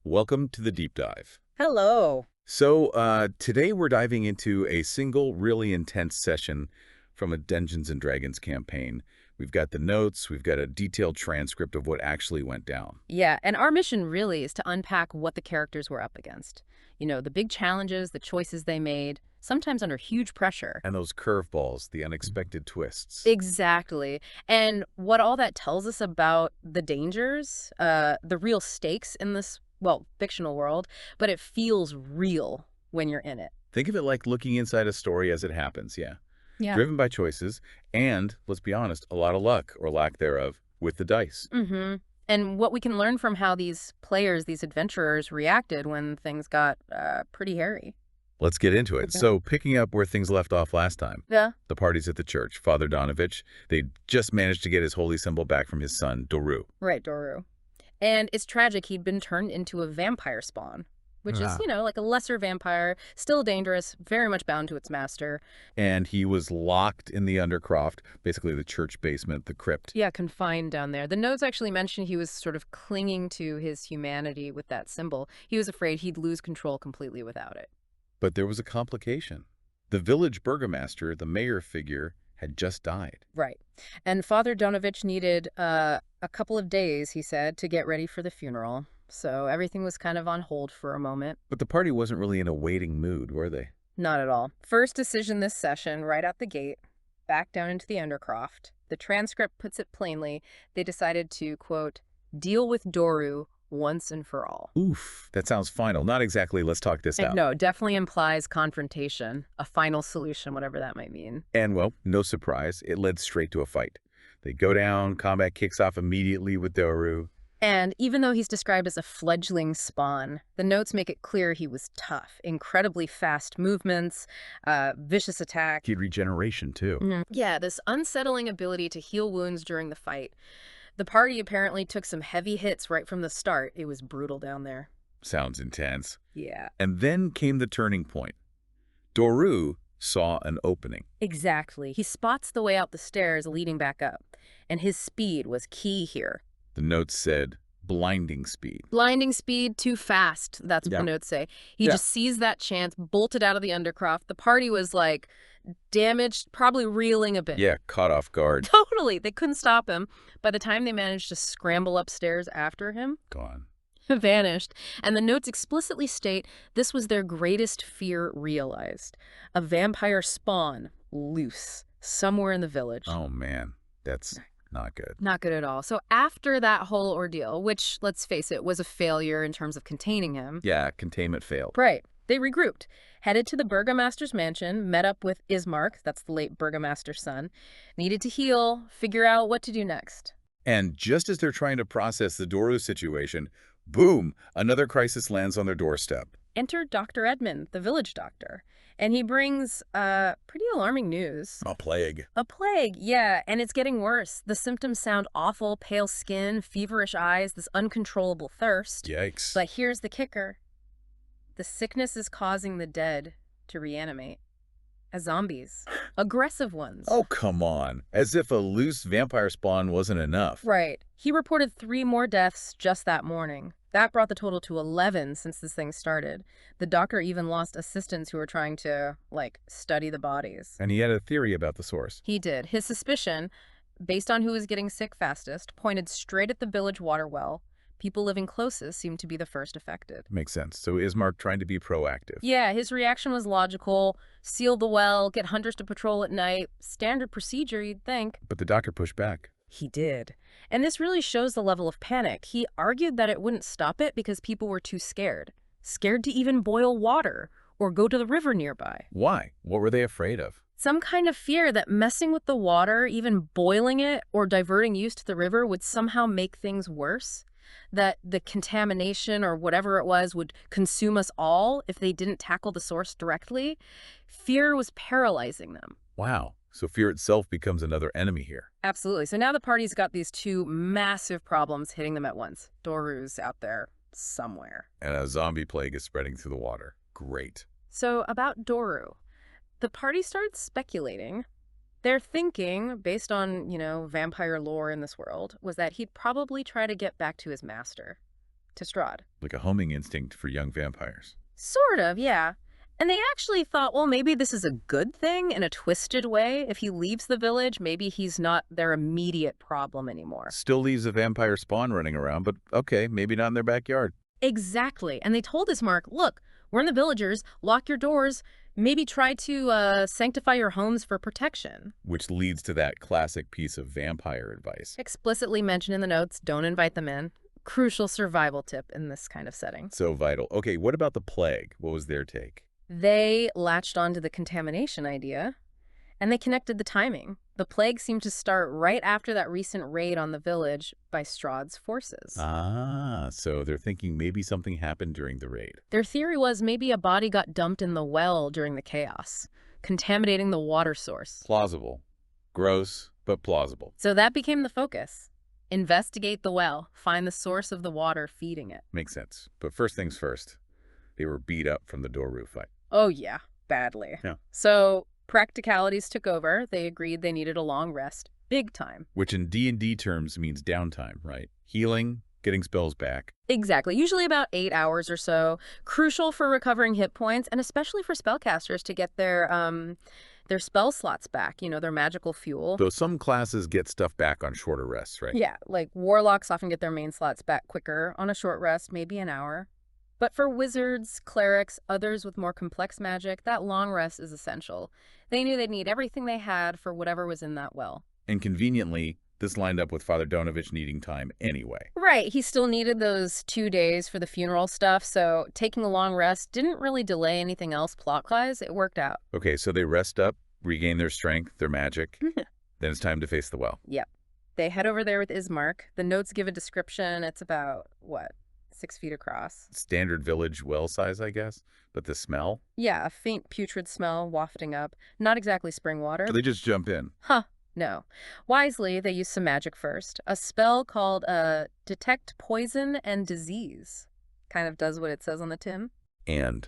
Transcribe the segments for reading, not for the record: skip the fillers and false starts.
Welcome to the deep dive. Hello. So today we're diving into a single really intense session from a Dungeons & Dragons campaign. We've got the notes, we've got a detailed transcript of what actually went down. Yeah, and our mission really is to unpack what the characters were up against. You know, the big challenges, the choices they made, sometimes under huge pressure. And those curveballs, the unexpected twists. Exactly. And what all that tells us about the dangers, the real stakes in this, well, fictional world, but it feels real when you're in it. Think of it like looking inside a story as it happens, yeah. Yeah. Driven by choices and, let's be honest, a lot of luck, or lack thereof, with the dice. Mm-hmm. And what we can learn from how these players, these adventurers, reacted when things got pretty hairy. Let's get into it. Okay. So, picking up where things left off last time. Yeah. The party's at the church. Father Donovich, they just managed to get his holy symbol back from his son, Doru. Right, Doru. And it's tragic he'd been turned into a vampire spawn, which is, you know, like a lesser vampire, still dangerous, very much bound to its master. And he was locked in the Undercroft, basically the church basement, the crypt. Yeah, confined down there. The notes actually mention he was sort of clinging to his humanity with that symbol. He was afraid he'd lose control completely without it. But there was a complication. The village burgomaster, the mayor figure, had just died. Right. And Father Donovich needed a couple of days, he said, to get ready for the funeral. So everything was kind of on hold for a moment. But the party wasn't really in a waiting mood, were they? Not at all. First decision this session, right out the gate, back down into the Undercroft. The transcript puts it plainly. They decided to, quote, deal with Doru once and for all. Oof, that sounds final. Not exactly, let's talk this out. No, definitely implies confrontation, a final solution, whatever that might mean. And, well, no surprise, it led straight to a fight. They go down, combat kicks off immediately with Doru. And even though he's described as a fledgling spawn, the notes make it clear he was tough, incredibly fast movements, vicious attack. He had regeneration, too. Yeah, this unsettling ability to heal wounds during the fight. The party apparently took some heavy hits right from the start. It was brutal down there. Sounds intense. Yeah. And then came the turning point. Doru saw an opening. Exactly. He spots the way out the stairs leading back up, and his speed was key here. The notes said, blinding speed. Blinding speed, too fast, that's what the notes say. He just seized that chance, bolted out of the Undercroft. The party was, like, damaged, probably reeling a bit. Yeah, caught off guard. Totally. They couldn't stop him. By the time they managed to scramble upstairs after him, Gone. vanished. And the notes explicitly state this was their greatest fear realized. A vampire spawn, loose, somewhere in the village. Oh, man. That's not good. Not good at all. So after that whole ordeal, which, let's face it, was a failure in terms of containing him. Yeah, containment failed. Right. They regrouped, headed to the burgomaster's mansion, met up with Ismark, that's the late burgomaster's son, needed to heal, figure out what to do next. And just as they're trying to process the Doru situation, boom, another crisis lands on their doorstep. Enter Dr. Edmund, the village doctor, and he brings pretty alarming news. A plague. A plague, yeah, and it's getting worse. The symptoms sound awful: pale skin, feverish eyes, this uncontrollable thirst. Yikes. But here's the kicker. The sickness is causing the dead to reanimate as zombies. Aggressive ones. Oh, come on. As if a loose vampire spawn wasn't enough. Right. He reported 3 more deaths just that morning. That brought the total to 11 since this thing started. The doctor even lost assistants who were trying to, like, study the bodies. And he had a theory about the source. He did. His suspicion, based on who was getting sick fastest, pointed straight at the village water well. People living closest seemed to be the first affected. Makes sense. So Ismark trying to be proactive. Yeah, his reaction was logical. Seal the well, get hunters to patrol at night. Standard procedure, you'd think. But the doctor pushed back. He did. And this really shows the level of panic. He argued that it wouldn't stop it because people were too scared. Scared to even boil water or go to the river nearby. Why? What were they afraid of? Some kind of fear that messing with the water, even boiling it or diverting use to the river would somehow make things worse. That the contamination or whatever it was would consume us all if they didn't tackle the source directly. Fear was paralyzing them. Wow. So fear itself becomes another enemy here. Absolutely. So now the party's got these 2 massive problems hitting them at once. Doru's out there somewhere. And a zombie plague is spreading through the water. Great. So about Doru, the party starts speculating. Their thinking, based on, vampire lore in this world, was that he'd probably try to get back to his master, to Strahd. Like a homing instinct for young vampires. Sort of, yeah. And they actually thought, well, maybe this is a good thing in a twisted way. If he leaves the village, maybe he's not their immediate problem anymore. Still leaves a vampire spawn running around, but okay, maybe not in their backyard. Exactly. And they told Ismark, look, we're in the villagers, lock your doors, maybe try to sanctify your homes for protection. Which leads to that classic piece of vampire advice. Explicitly mentioned in the notes, don't invite them in. Crucial survival tip in this kind of setting. So vital. Okay, what about the plague? What was their take? They latched onto the contamination idea, and they connected the timing. The plague seemed to start right after that recent raid on the village by Strahd's forces. Ah, so they're thinking maybe something happened during the raid. Their theory was maybe a body got dumped in the well during the chaos, contaminating the water source. Plausible. Gross, but plausible. So that became the focus. Investigate the well, find the source of the water feeding it. Makes sense. But first things first, they were beat up from the Doru fight. Oh yeah, badly. Yeah. So practicalities took over. They agreed they needed a long rest. Big time. Which in D&D terms means downtime, right? Healing, getting spells back. Exactly. Usually about 8 hours or so. Crucial for recovering hit points, and especially for spellcasters to get their spell slots back, their magical fuel. Though some classes get stuff back on shorter rests, right? Yeah, like warlocks often get their main slots back quicker on a short rest, maybe an hour. But for wizards, clerics, others with more complex magic, that long rest is essential. They knew they'd need everything they had for whatever was in that well. And conveniently, this lined up with Father Donovich needing time anyway. Right, he still needed those 2 days for the funeral stuff, so taking a long rest didn't really delay anything else plot-wise. It worked out. Okay, so they rest up, regain their strength, their magic. Then it's time to face the well. Yep. They head over there with Ismark. The notes give a description. It's about, 6 feet across. Standard village well size, I guess. But the smell? Yeah, a faint putrid smell wafting up. Not exactly spring water. So they just jump in. Huh. No. Wisely, they use some magic first. A spell called Detect Poison and Disease. Kind of does what it says on the tin. And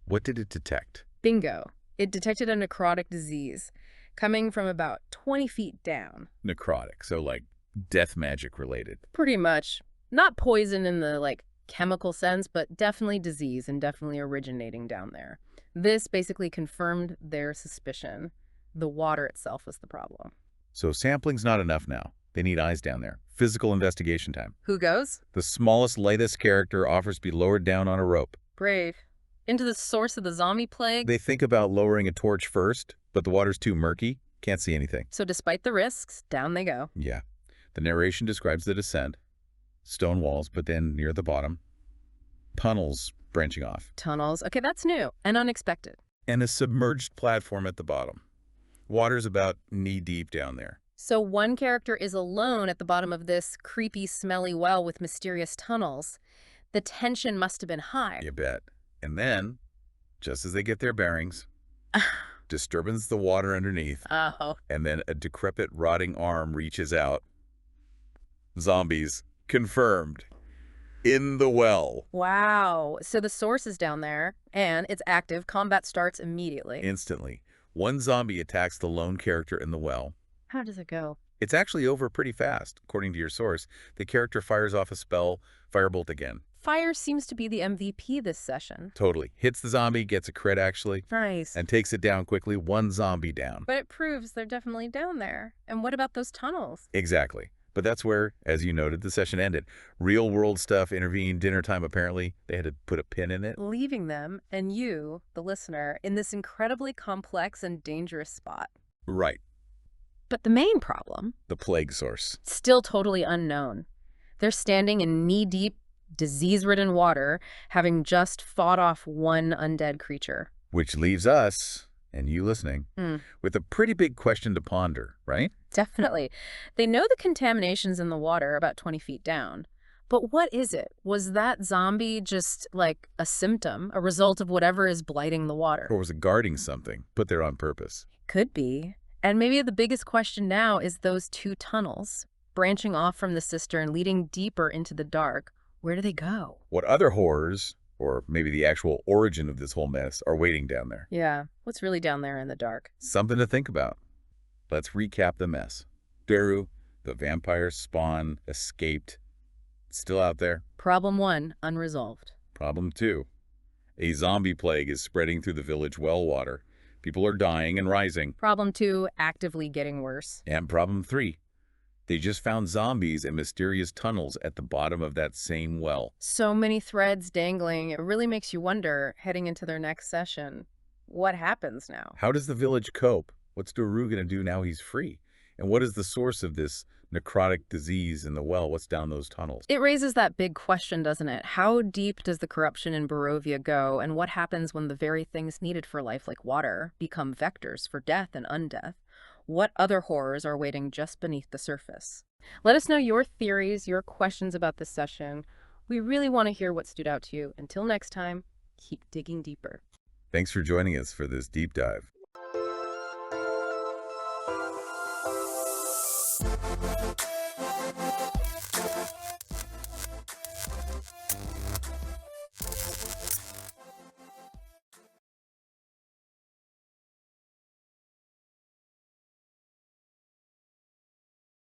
what did it detect? Bingo. It detected a necrotic disease coming from about 20 feet down. Necrotic, so like death magic related. Pretty much. Not poison in the, chemical sense, but definitely disease and definitely originating down there. This basically confirmed their suspicion. The water itself was the problem. So sampling's not enough now. They need eyes down there. Physical investigation time. Who goes? The smallest, lightest character offers to be lowered down on a rope. Brave. Into the source of the zombie plague? They think about lowering a torch first, but the water's too murky. Can't see anything. So despite the risks, down they go. Yeah. The narration describes the descent. Stone walls, but then near the bottom, tunnels branching off. Tunnels. Okay, that's new and unexpected. And a submerged platform at the bottom. Water's about knee-deep down there. So one character is alone at the bottom of this creepy, smelly well with mysterious tunnels. The tension must have been high. You bet. And then, just as they get their bearings, disturbance the water underneath, Oh. and then a decrepit, rotting arm reaches out. Zombies. Confirmed. In the well. Wow. So the source is down there, and it's active. Combat starts immediately. Instantly. One zombie attacks the lone character in the well. How does it go? It's actually over pretty fast. According to your source, the character fires off a spell, Firebolt again. Fire seems to be the MVP this session. Totally. Hits the zombie, gets a crit actually, Nice. and takes it down quickly. One zombie down. But it proves they're definitely down there. And what about those tunnels? Exactly. But that's where, as you noted, the session ended. Real world stuff intervened. Dinner time, apparently. They had to put a pin in it. Leaving them, and you, the listener, in this incredibly complex and dangerous spot. Right. But the main problem, The plague source. still totally unknown. They're standing in knee-deep, disease-ridden water, having just fought off one undead creature. Which leaves us, and you listening, with a pretty big question to ponder, right? Definitely. They know the contamination's in the water about 20 feet down. But what is it? Was that zombie just like a symptom, a result of whatever is blighting the water? Or was it guarding something put there on purpose? Could be. And maybe the biggest question now is those two tunnels, branching off from the cistern, leading deeper into the dark. Where do they go? What other horrors, or maybe the actual origin of this whole mess, are waiting down there? Yeah. What's really down there in the dark? Something to think about. Let's recap the mess. Doru, the vampire spawn, escaped. Still out there. Problem 1, unresolved. Problem 2. A zombie plague is spreading through the village well water. People are dying and rising. Problem 2, actively getting worse. And problem 3. They just found zombies in mysterious tunnels at the bottom of that same well. So many threads dangling, it really makes you wonder, heading into their next session, what happens now? How does the village cope? What's Doru going to do now he's free? And what is the source of this necrotic disease in the well? What's down those tunnels? It raises that big question, doesn't it? How deep does the corruption in Barovia go, and what happens when the very things needed for life, like water, become vectors for death and undeath? What other horrors are waiting just beneath the surface? Let us know your theories, your questions about this session. We really want to hear what stood out to you. Until next time, keep digging deeper. Thanks for joining us for this deep dive.